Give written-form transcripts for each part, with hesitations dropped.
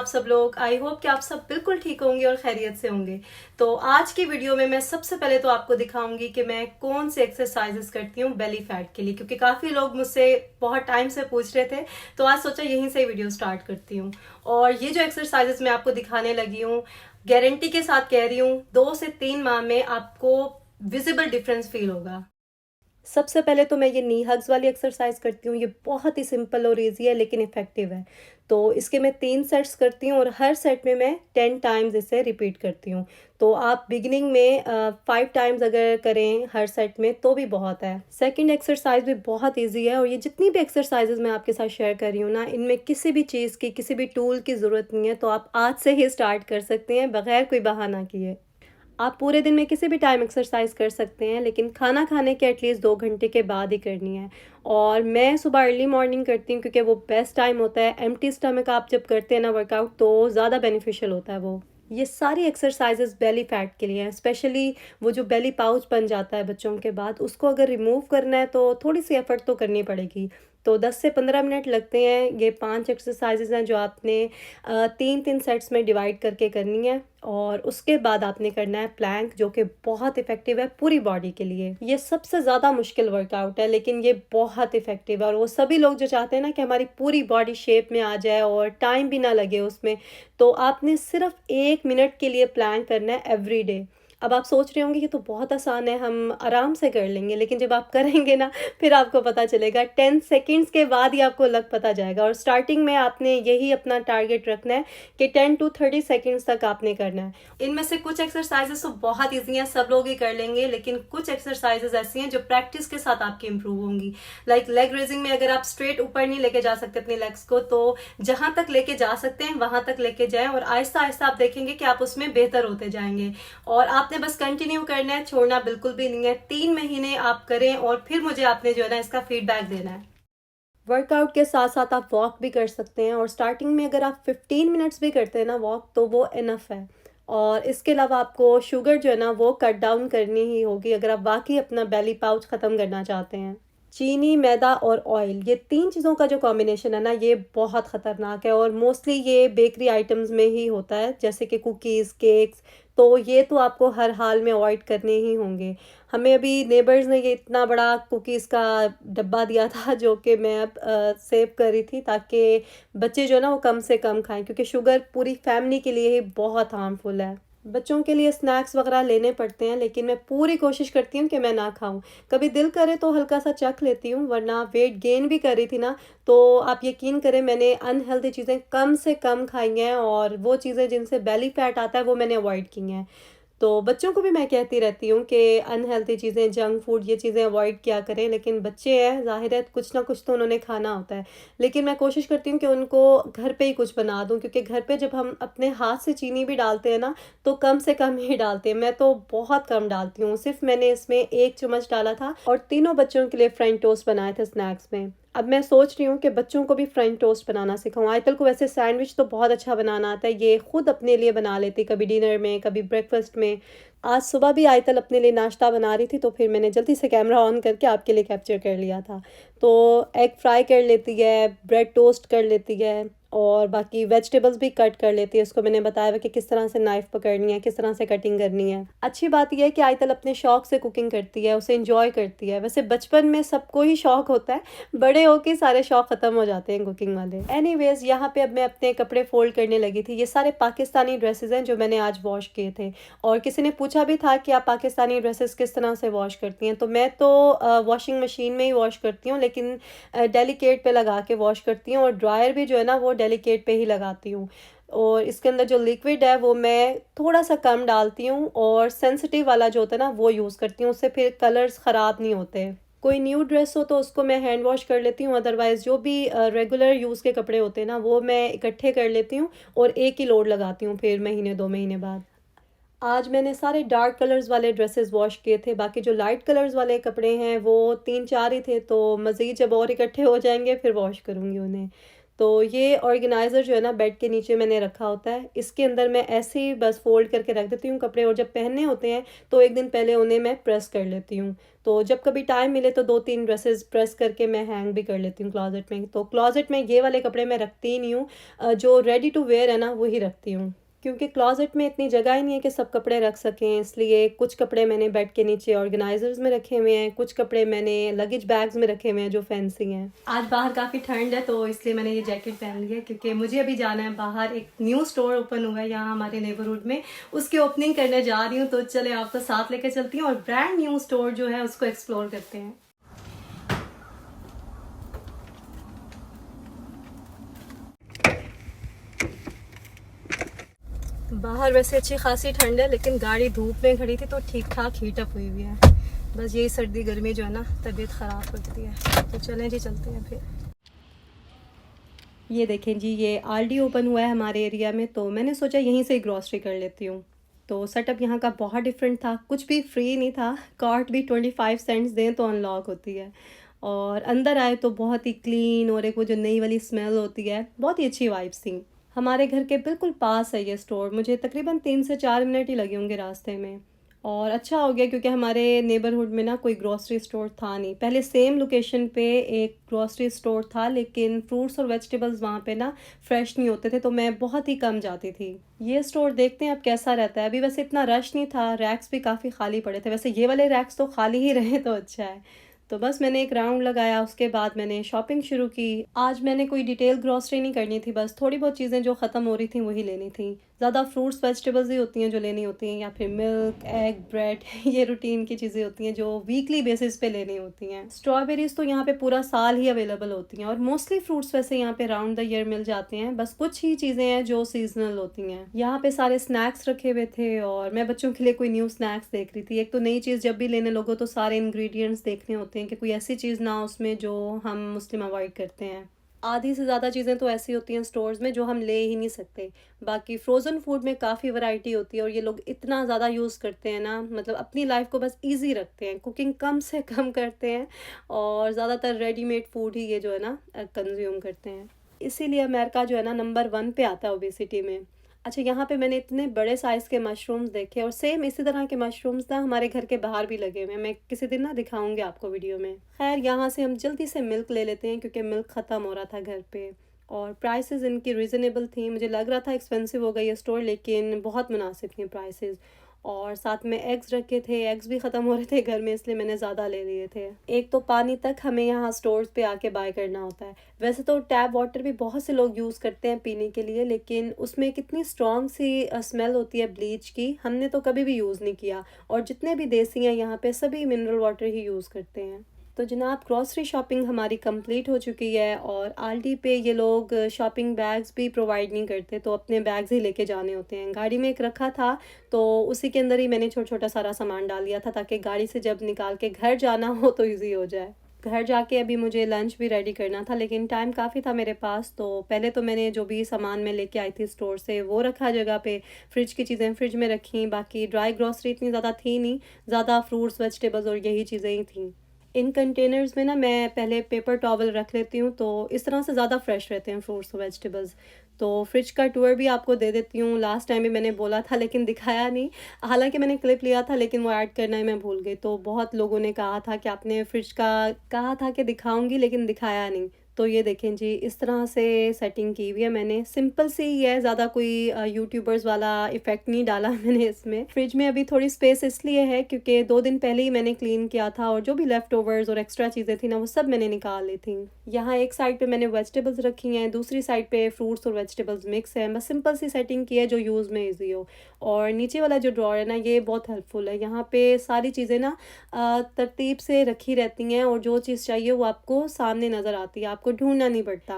सब लोग। I hope कि आप सब बिल्कुल ठीक होंगे और खैरियत से होंगे। तो आज की वीडियो में मैं सबसे पहले तो आपको दिखाऊंगी कि मैं कौन से एक्सरसाइजेस करती हूँ बेली फैट के लिए, क्योंकि काफ़ी लोग मुझसे बहुत टाइम से पूछ रहे थे। तो आज सोचा यहीं से वीडियो स्टार्ट करती हूँ। और ये जो एक्सरसाइजेस मैं आपको दिखाने लगी हूँ, गारंटी के साथ कह रही हूँ 2 से 3 माह में आपको विजिबल डिफरेंस फील होगा। सबसे पहले तो मैं ये नी हग्स वाली एक्सरसाइज करती हूँ। ये बहुत ही सिंपल और इजी है लेकिन इफेक्टिव है। तो इसके मैं 3 सेट्स करती हूँ और हर सेट में मैं 10 टाइम्स इसे रिपीट करती हूँ। तो आप बिगिनिंग में 5 टाइम्स अगर करें हर सेट में तो भी बहुत है। सेकंड एक्सरसाइज भी बहुत इजी है और ये जितनी भी एक्सरसाइजेज मैं आपके साथ शेयर कर रही हूँ ना, इनमें किसी भी चीज़ की, किसी भी टूल की ज़रूरत नहीं है। तो आप आज से ही स्टार्ट कर सकते हैं बगैर कोई बहाना किए। आप पूरे दिन में किसी भी टाइम एक्सरसाइज कर सकते हैं, लेकिन खाना खाने के एटलीस्ट 2 घंटे के बाद ही करनी है। और मैं सुबह अर्ली मॉर्निंग करती हूँ क्योंकि वो बेस्ट टाइम होता है। एम्प्टी स्टमक आप जब करते हैं ना वर्कआउट, तो ज़्यादा बेनिफिशियल होता है वो। ये सारी एक्सरसाइजेस बेली फैट के लिए हैं। स्पेशली वो जो बेली पाउच बन जाता है बच्चों के बाद, उसको अगर रिमूव करना है तो थोड़ी सी एफर्ट तो करनी पड़ेगी। तो 10 से 15 मिनट लगते हैं। ये 5 एक्सरसाइजेज हैं जो आपने 3-3 सेट्स में डिवाइड करके करनी है। और उसके बाद आपने करना है प्लैंक, जो कि बहुत इफेक्टिव है पूरी बॉडी के लिए। ये सबसे ज़्यादा मुश्किल वर्कआउट है लेकिन ये बहुत इफेक्टिव है। और वो सभी लोग जो चाहते हैं ना कि हमारी पूरी बॉडी शेप में आ जाए और टाइम भी ना लगे उसमें, तो आपने सिर्फ 1 मिनट के लिए प्लैंक करना है एवरी डे। अब आप सोच रहे होंगे कि तो बहुत आसान है, हम आराम से कर लेंगे, लेकिन जब आप करेंगे ना फिर आपको पता चलेगा। 10 सेकेंड्स के बाद ही आपको लग पता जाएगा। और स्टार्टिंग में आपने यही अपना टारगेट रखना है कि 10 to 30 सेकेंड्स तक आपने करना है। इनमें से कुछ एक्सरसाइजेस तो बहुत ईजी हैं, सब लोग ही कर लेंगे, लेकिन कुछ एक्सरसाइजेस ऐसी हैं जो प्रैक्टिस के साथ आपकी इंप्रूव होंगी। लाइक लेग रेजिंग में अगर आप स्ट्रेट ऊपर नहीं लेके जा सकते अपने लेग्स को, तो जहां तक लेके जा सकते हैं वहां तक लेके जाएं और आहिस्ता आहिस्ता आप देखेंगे कि आप उसमें बेहतर होते जाएंगे। और आपने बस कंटिन्यू करना है, छोड़ना बिल्कुल भी नहीं है। 3 महीने आप करें और फिर मुझे आपने जो है ना इसका फीडबैक देना है। वर्कआउट के साथ साथ आप वॉक भी कर सकते हैं। और स्टार्टिंग में अगर आप 15 मिनट्स भी करते हैं ना वॉक, तो वो इनफ है। और इसके अलावा आपको शुगर जो है ना वो कट डाउन करनी ही होगी अगर आप वाकई अपना बेली पाउच ख़त्म करना चाहते हैं। चीनी, मैदा और ऑयल, ये 3 चीज़ों का जो कॉम्बिनेशन है ना, ये बहुत ख़तरनाक है। और मोस्टली ये बेकरी आइटम्स में ही होता है, जैसे कि कुकीज़, केक्स। तो ये तो आपको हर हाल में अवॉइड करने ही होंगे। हमें अभी नेबर्स ने ये इतना बड़ा कुकीज़ का डब्बा दिया था जो कि मैं अब सेव कर रही थी, ताकि बच्चे जो है ना वो कम से कम खाएं, क्योंकि शुगर पूरी फैमिली के लिए ही बहुत हार्मफुल है। बच्चों के लिए स्नैक्स वगैरह लेने पड़ते हैं, लेकिन मैं पूरी कोशिश करती हूँ कि मैं ना खाऊं। कभी दिल करे तो हल्का सा चख लेती हूँ, वरना वेट गेन भी कर रही थी ना, तो आप यकीन करें मैंने अनहेल्दी चीज़ें कम से कम खाई हैं और वो चीज़ें जिनसे बेली फैट आता है वो मैंने अवॉइड की हैं। तो बच्चों को भी मैं कहती रहती हूँ कि अनहेल्दी चीज़ें, जंक फूड, ये चीज़ें अवॉइड किया करें। लेकिन बच्चे हैं, ज़ाहिर है कुछ ना कुछ तो उन्होंने खाना होता है। लेकिन मैं कोशिश करती हूँ कि उनको घर पे ही कुछ बना दूँ, क्योंकि घर पे जब हम अपने हाथ से चीनी भी डालते हैं ना, तो कम से कम ही डालते हैं। मैं तो बहुत कम डालती हूँ, सिर्फ मैंने इसमें 1 चम्मच डाला था और तीनों बच्चों के लिए फ्रेंच टोस्ट बनाए थे स्नैक्स में। अब मैं सोच रही हूँ कि बच्चों को भी फ्रेंच टोस्ट बनाना सिखाऊं। आयतल को वैसे सैंडविच तो बहुत अच्छा बनाना आता है, ये खुद अपने लिए बना लेती, कभी डिनर में, कभी ब्रेकफास्ट में। आज सुबह भी आयतल अपने लिए नाश्ता बना रही थी, तो फिर मैंने जल्दी से कैमरा ऑन करके आपके लिए कैप्चर कर लिया था। तो एग फ्राई कर लेती है, ब्रेड टोस्ट कर लेती है और बाकी वेजिटेबल्स भी कट कर लेती है। उसको मैंने बताया हुआ कि किस तरह से नाइफ़ पकड़नी है, किस तरह से कटिंग करनी है। अच्छी बात यह है कि आयतल अपने शौक से कुकिंग करती है, उसे इंजॉय करती है। वैसे बचपन में सबको ही शौक होता है, बड़े होके सारे शौक ख़त्म हो जाते हैं कुकिंग वाले। एनीवेज, यहाँ पे अब मैं अपने कपड़े फोल्ड करने लगी थी। ये सारे पाकिस्तानी ड्रेसेस हैं जो मैंने आज वॉश किए थे। और किसी ने पूछा भी था कि आप पाकिस्तानी ड्रेसेस किस तरह से वॉश करती हैं, तो मैं तो वॉशिंग मशीन में ही वॉश करती हूँ, लेकिन डेलिकेट पे लगा के वॉश करती हूँ। और ड्रायर भी जो है ना वो डेलिकेट पे ही लगाती हूँ। और इसके अंदर जो लिक्विड है वो मैं थोड़ा सा कम डालती हूँ और सेंसिटिव वाला जो होता है ना वो यूज़ करती हूँ, उससे फिर कलर्स ख़राब नहीं होते। कोई न्यू ड्रेस हो तो उसको मैं हैंड वॉश कर लेती हूँ, अदरवाइज़ जो भी रेगुलर यूज़ के कपड़े होते हैं ना वो मैं इकट्ठे कर लेती हूँ और एक ही लोड लगाती हूँ फिर महीने 2 महीने बाद। आज मैंने सारे डार्क कलर्स वाले ड्रेसेस वॉश किए थे, बाकी जो लाइट कलर्स वाले कपड़े हैं वो 3-4 ही थे, तो मज़ीद जब और इकट्ठे हो जाएंगे फिर वॉश करूँगी उन्हें। तो ये ऑर्गेनाइज़र जो है ना बेड के नीचे मैंने रखा होता है। इसके अंदर मैं ऐसे ही बस फ़ोल्ड करके रख देती हूँ कपड़े, और जब पहनने होते हैं तो एक दिन पहले उन्हें मैं प्रेस कर लेती हूँ। तो जब कभी टाइम मिले तो 2-3 ड्रेसेस प्रेस करके मैं हैंग भी कर लेती हूँ क्लॉज़ेट में। तो क्लॉज़ेट में ये वाले कपड़े मैं रखती ही नहीं हूँ, जो रेडी टू वेयर है ना वही रखती हूँ। क्योंकि क्लॉज़ेट में इतनी जगह ही नहीं है कि सब कपड़े रख सकें, इसलिए कुछ कपड़े मैंने बेड के नीचे ऑर्गेनाइज़र्स में रखे हुए हैं, कुछ कपड़े मैंने लगेज बैग्स में रखे हुए हैं जो फैंसी हैं। आज बाहर काफ़ी ठंड है तो इसलिए मैंने ये जैकेट पहन ली है, क्योंकि मुझे अभी जाना है बाहर। एक न्यू स्टोर ओपन हुआ है यहाँ हमारे नेबरहुड में, उसकी ओपनिंग करने जा रही हूँ। तो चले आपको साथ लेकर चलती हूँ और ब्रांड न्यू स्टोर जो है उसको एक्सप्लोर करते हैं। बाहर वैसे अच्छी खासी ठंड है, लेकिन गाड़ी धूप में खड़ी थी तो ठीक ठाक हीट अप हुई हुई है। बस यही सर्दी गर्मी जो है ना तबीयत ख़राब करती है। तो चलें जी, चलते हैं फिर। ये देखें जी, ये आलडी ओपन हुआ है हमारे एरिया में, तो मैंने सोचा यहीं से ग्रॉसरी कर लेती हूँ। तो सेटअप यहाँ का बहुत डिफरेंट था, कुछ भी फ्री नहीं था, कार्ट भी 25 सेंट्स दें तो अनलॉक होती है। और अंदर आए तो बहुत ही क्लीन, और एक वो जो नई वाली स्मेल होती है, बहुत ही अच्छी वाइब्स थी। हमारे घर के बिल्कुल पास है ये स्टोर, मुझे तकरीबन 3 से 4 मिनट ही लगे होंगे रास्ते में। और अच्छा हो गया क्योंकि हमारे नेबरहुड में ना कोई ग्रोसरी स्टोर था नहीं। पहले सेम लोकेशन पे एक ग्रोसरी स्टोर था, लेकिन फ्रूट्स और वेजिटेबल्स वहाँ पे ना फ्रेश नहीं होते थे, तो मैं बहुत ही कम जाती थी। ये स्टोर देखते हैं अब कैसा रहता है। अभी वैसे इतना रश नहीं था, रैक्स भी काफ़ी खाली पड़े थे। वैसे ये वाले रैक्स तो खाली ही रहे तो अच्छा है। तो बस मैंने एक राउंड लगाया, उसके बाद मैंने शॉपिंग शुरू की। आज मैंने कोई डिटेल ग्रॉसरी नहीं करनी थी, बस थोड़ी बहुत चीज़ें जो ख़त्म हो रही थी वही लेनी थी। ज़्यादा फ्रूट्स वेजिटेबल्स ही होती हैं जो लेनी होती हैं, या फिर मिल्क, एग, ब्रेड ये रूटीन की चीज़ें होती हैं जो वीकली बेसिस पे लेनी होती हैं। स्ट्रॉबेरीज़ तो यहाँ पे पूरा साल ही अवेलेबल होती हैं, और मोस्टली फ्रूट्स वैसे यहाँ पे राउंड द ईयर मिल जाते हैं। बस कुछ ही चीज़ें हैं जो सीजनल होती हैं। यहाँ पे सारे स्नैक्स रखे हुए थे, और मैं बच्चों के लिए कोई न्यू स्नैक्स देख रही थी। एक तो नई चीज़ जब भी लेने लगो तो सारे इंग्रेडिएंट्स देखने होते हैं कि कोई ऐसी चीज़ ना हो उसमें जो हम मुस्लिम अवॉइड करते हैं। आधी से ज़्यादा चीज़ें तो ऐसी होती हैं स्टोर्स में जो हम ले ही नहीं सकते। बाकी फ़्रोज़न फूड में काफ़ी वैरायटी होती है, और ये लोग इतना ज़्यादा यूज़ करते हैं ना, मतलब अपनी लाइफ को बस ईज़ी रखते हैं, कुकिंग कम से कम करते हैं, और ज़्यादातर रेडीमेड फूड ही ये जो है ना कंज़्यूम करते हैं। इसीलिए अमेरिका जो है ना नंबर 1 पे आता है ओबेसिटी में। अच्छा, यहाँ पे मैंने इतने बड़े साइज़ के मशरूम्स देखे, और सेम इसी तरह के मशरूम्स ना हमारे घर के बाहर भी लगे हुए हैं। मैं किसी दिन ना दिखाऊंगी आपको वीडियो में। खैर, यहाँ से हम जल्दी से मिल्क ले लेते हैं क्योंकि मिल्क ख़त्म हो रहा था घर पे, और प्राइसेस इनकी रीज़नेबल थी। मुझे लग रहा था एक्सपेंसिव होगा ये स्टोर, लेकिन बहुत मुनासिब थी प्राइसेस। और साथ में एग्स रखे थे, एग्स भी ख़त्म हो रहे थे घर में, इसलिए मैंने ज़्यादा ले लिए थे। एक तो पानी तक हमें यहाँ स्टोर्स पे आके बाय करना होता है। वैसे तो टैप वाटर भी बहुत से लोग यूज़ करते हैं पीने के लिए, लेकिन उसमें कितनी स्ट्रॉन्ग सी स्मेल होती है ब्लीच की, हमने तो कभी भी यूज़ नहीं किया। और जितने भी देसी हैं यहाँ पे सभी मिनरल वाटर ही यूज़ करते हैं। तो जनाब, ग्रॉसरी शॉपिंग हमारी कंप्लीट हो चुकी है, और आल्डी पे ये लोग शॉपिंग बैग्स भी प्रोवाइड नहीं करते, तो अपने बैग्स ही लेके जाने होते हैं। गाड़ी में एक रखा था, तो उसी के अंदर ही मैंने छोटा छोटा सारा सामान डाल दिया था, ताकि गाड़ी से जब निकाल के घर जाना हो तो ईजी हो जाए। घर जाके अभी मुझे लंच भी रेडी करना था, लेकिन टाइम काफ़ी था मेरे पास, तो पहले तो मैंने जो भी सामान मैं लेके आई थी स्टोर से वो रखा जगह पे। फ्रिज की चीज़ें फ्रिज में रखी, बाकी ड्राई ग्रॉसरी इतनी ज़्यादा थी नहीं, ज़्यादा फ्रूट्स वेजिटेबल्स और यही चीज़ें ही थी। इन कंटेनर्स में ना मैं पहले पेपर टॉवल रख लेती हूँ, तो इस तरह से ज़्यादा फ्रेश रहते हैं फ्रूट्स और वेजिटेबल्स। तो फ्रिज का टूर भी आपको दे देती हूँ। लास्ट टाइम भी मैंने बोला था लेकिन दिखाया नहीं, हालांकि मैंने क्लिप लिया था लेकिन वो ऐड करना ही मैं भूल गई। तो बहुत लोगों ने कहा था कि आपने फ्रिज का कहा था कि दिखाऊंगी लेकिन दिखाया नहीं। तो ये देखें जी, इस तरह से सेटिंग की हुई है मैंने, सिंपल सी ही है, ज़्यादा कोई यूट्यूबर्स वाला इफ़ेक्ट नहीं डाला मैंने इसमें। फ्रिज में अभी थोड़ी स्पेस इसलिए है क्योंकि 2 दिन पहले ही मैंने क्लीन किया था, और जो भी लेफ़्ट ओवर्स और एक्स्ट्रा चीज़ें थी ना वो सब मैंने निकाल ली थी। यहाँ एक साइड पे मैंने वेजिटेबल्स रखी हैं, दूसरी साइड पे फ्रूट्स और वेजिटेबल्स मिक्स है। बस सिंपल सी सेटिंग की है जो यूज़ में ईजी हो। और नीचे वाला जो ड्रॉर है ना, ये बहुत हेल्पफुल है। यहाँ पे सारी चीज़ें ना तरतीब से रखी रहती हैं, और जो चीज़ चाहिए वो आपको सामने नज़र आती है, आपको ढूंढना नहीं पड़ता।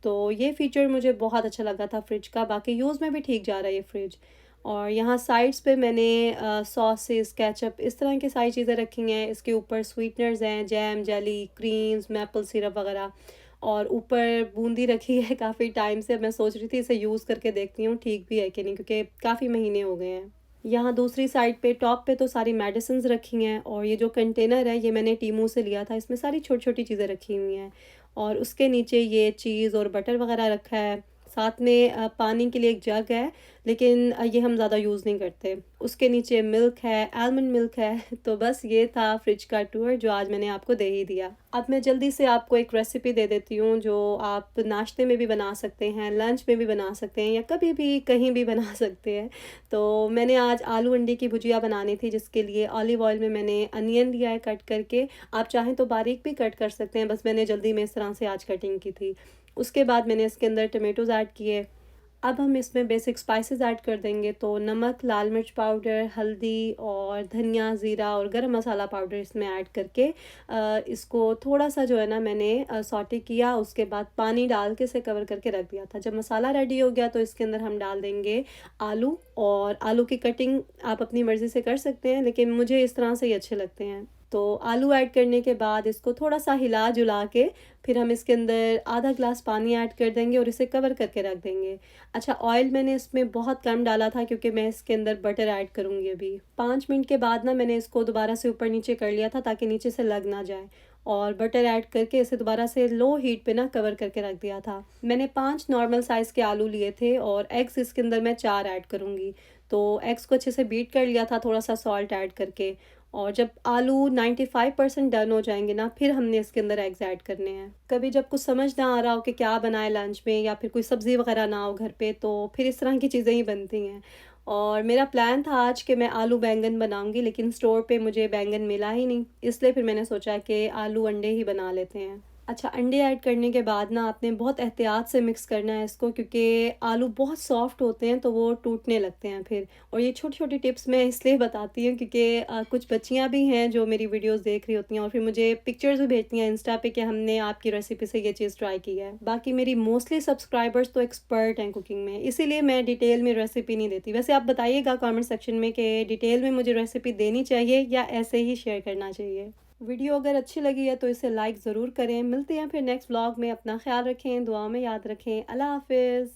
तो ये फीचर मुझे बहुत अच्छा लगा था फ्रिज का। बाकी यूज़ में भी ठीक जा रहा है ये फ्रिज। और यहाँ साइड्स पे मैंने सॉसेस, केचप, इस तरह की सारी चीज़ें रखी हैं। इसके ऊपर स्वीटनर्स हैं, jam, jelly, creams, maple syrup वगैरह। और ऊपर बूंदी रखी है काफ़ी टाइम से। मैं सोच रही थी इसे यूज़ करके देखती हूँ ठीक भी है कि नहीं, क्योंकि काफ़ी महीने हो गए हैं। यहाँ दूसरी साइड पे टॉप पे तो सारी मेडिसिन्स रखी हैं, और ये जो कंटेनर है ये मैंने टीमू से लिया था, इसमें सारी छोटी छोटी चीज़ें रखी हुई हैं। और उसके नीचे ये चीज़ और बटर वगैरह रखा है। साथ में पानी के लिए एक जग है, लेकिन ये हम ज़्यादा यूज़ नहीं करते। उसके नीचे मिल्क है, आलमंड मिल्क है। तो बस ये था फ्रिज का टूर जो आज मैंने आपको दे ही दिया। अब मैं जल्दी से आपको एक रेसिपी दे देती हूँ जो आप नाश्ते में भी बना सकते हैं, लंच में भी बना सकते हैं, या कभी भी कहीं भी बना सकते हैं। तो मैंने आज आलू अंडे की भुजिया बनानी थी, जिसके लिए ऑलिव ऑयल में मैंने अनियन लिया है कट करके। आप चाहें तो बारीक भी कट कर सकते हैं, बस मैंने जल्दी में इस तरह से आज कटिंग की थी। उसके बाद मैंने इसके अंदर टमेटोज़ ऐड किए। अब हम इसमें बेसिक स्पाइसेस ऐड कर देंगे, तो नमक, लाल मिर्च पाउडर, हल्दी और धनिया, ज़ीरा और गरम मसाला पाउडर इसमें ऐड करके इसको थोड़ा सा जो है ना मैंने सौटे किया। उसके बाद पानी डाल के इसे कवर करके रख दिया था। जब मसाला रेडी हो गया तो इसके अंदर हम डाल देंगे आलू, और आलू की कटिंग आप अपनी मर्ज़ी से कर सकते हैं, लेकिन मुझे इस तरह से ही अच्छे लगते हैं। तो आलू ऐड करने के बाद इसको थोड़ा सा हिला जुला के फिर हम इसके अंदर आधा ग्लास पानी ऐड कर देंगे और इसे कवर करके रख देंगे। अच्छा, ऑयल मैंने इसमें बहुत कम डाला था क्योंकि मैं इसके अंदर बटर ऐड करूँगी अभी। 5 मिनट के बाद ना मैंने इसको दोबारा से ऊपर नीचे कर लिया था ताकि नीचे से लग ना जाए, और बटर ऐड करके इसे दोबारा से लो हीट पे ना कवर करके रख दिया था। मैंने 5 नॉर्मल साइज़ के आलू लिए थे और एग्स इसके अंदर मैं 4 ऐड करूँगी। तो एग्स को अच्छे से बीट कर लिया था थोड़ा सा सॉल्ट ऐड करके, और जब आलू 95% डन हो जाएंगे ना, फिर हमने इसके अंदर एग्स ऐड करने हैं। कभी जब कुछ समझ ना आ रहा हो कि क्या बनाए लंच में, या फिर कोई सब्ज़ी वगैरह ना हो घर पे, तो फिर इस तरह की चीज़ें ही बनती हैं। और मेरा प्लान था आज कि मैं आलू बैंगन बनाऊंगी, लेकिन स्टोर पे मुझे बैंगन मिला ही नहीं, इसलिए फिर मैंने सोचा कि आलू अंडे ही बना लेते हैं। अच्छा, अंडे ऐड करने के बाद ना आपने बहुत एहतियात से मिक्स करना है इसको, क्योंकि आलू बहुत सॉफ्ट होते हैं तो वो टूटने लगते हैं फिर। और ये छोटी छोटी टिप्स मैं इसलिए बताती हूँ क्योंकि कुछ बच्चियाँ भी हैं जो मेरी वीडियोस देख रही होती हैं और फिर मुझे पिक्चर्स भी भेजती हैं इंस्टा पे कि हमने आपकी रेसिपी से ये चीज़ ट्राई की है। बाकी मेरी मोस्टली सब्सक्राइबर्स तो एक्सपर्ट हैं कुकिंग में, इसीलिए मैं डिटेल में रेसिपी नहीं देती। वैसे आप बताइएगा कमेंट सेक्शन में कि डिटेल में मुझे रेसिपी देनी चाहिए या ऐसे ही शेयर करना चाहिए। वीडियो अगर अच्छी लगी है तो इसे लाइक ज़रूर करें। मिलते हैं फिर नेक्स्ट व्लॉग में। अपना ख्याल रखें, दुआ में याद रखें। अल्लाह हाफिज़।